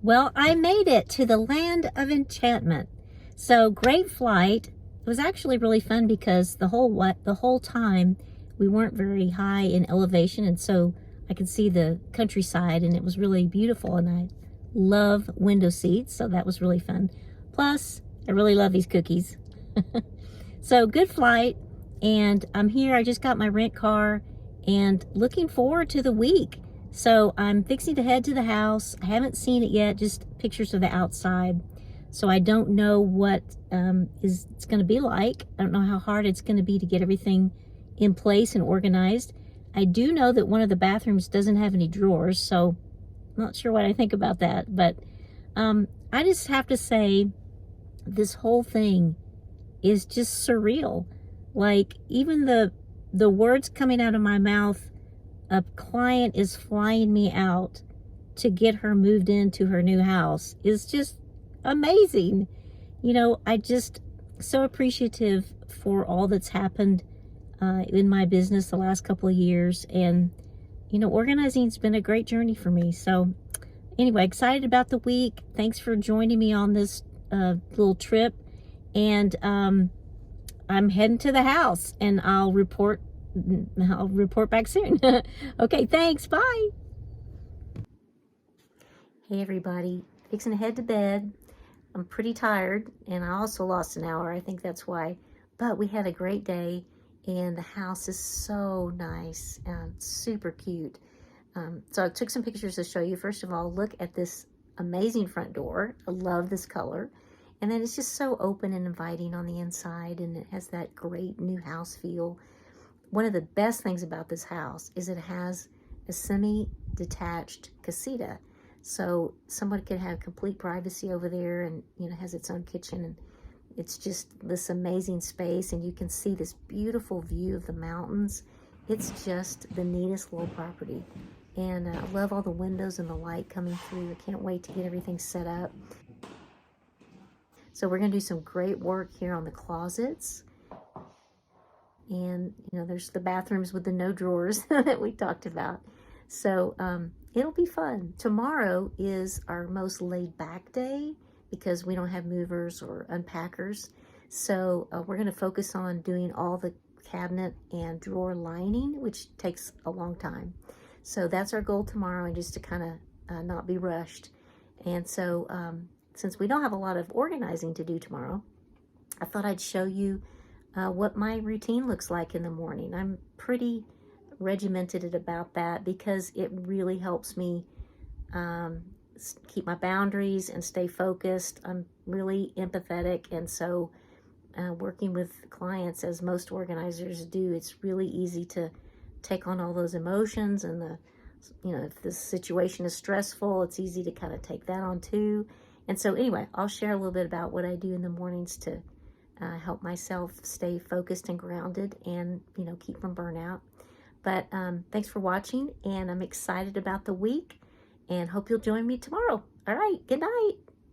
Well, I made it to the land of enchantment. So great flight. It was actually really fun because the whole time we weren't very high in elevation, and so I could see the countryside, and it was really beautiful. And I love window seats, so that was really fun. Plus, I really love these cookies. So good flight, and I'm here. I just got my rent car, and looking forward to the week. So I'm fixing to head to the house. I haven't seen it yet, just pictures of the outside. So I don't know what it's going to be like. I don't know how hard it's going to be to get everything in place and organized. I do know that one of the bathrooms doesn't have any drawers, so I'm not sure what I think about that. But I just have to say, this whole thing is just surreal. Like, even the words coming out of my mouth, a client is flying me out to get her moved into her new house, is just amazing. You know, I just so appreciative for all that's happened in my business the last couple of years. And, you know, organizing's been a great journey for me. So anyway, excited about the week. Thanks for joining me on this little trip. And I'm heading to the house, and I'll report back soon. Okay, thanks. Bye. Hey everybody, fixing to head to bed. I'm pretty tired, and I also lost an hour. I think that's why. But we had a great day, and the house is so nice and super cute. So I took some pictures to show you. First of all, look at this amazing front door. I love this color. And then it's just so open and inviting on the inside, and it has that great new house feel. One of the best things about this house is it has a semi-detached casita. So someone could have complete privacy over there, and, you know, has its own kitchen, and it's just this amazing space, and you can see this beautiful view of the mountains. It's just the neatest little property. And I love all the windows and the light coming through. I can't wait to get everything set up. So we're going to do some great work here on the closets. And, you know, there's the bathrooms with the no drawers that we talked about. So it'll be fun. Tomorrow is our most laid back day because we don't have movers or unpackers. So we're going to focus on doing all the cabinet and drawer lining, which takes a long time. So that's our goal tomorrow, and just to kind of not be rushed. And so since we don't have a lot of organizing to do tomorrow, I thought I'd show you what my routine looks like in the morning. I'm pretty regimented about that because it really helps me keep my boundaries and stay focused. I'm really empathetic, and so working with clients, as most organizers do, it's really easy to take on all those emotions, and you know, if the situation is stressful, it's easy to kind of take that on too. And so anyway, I'll share a little bit about what I do in the mornings to help myself stay focused and grounded, and, you know, keep from burnout. But thanks for watching, and I'm excited about the week, and hope you'll join me tomorrow. All right, good night.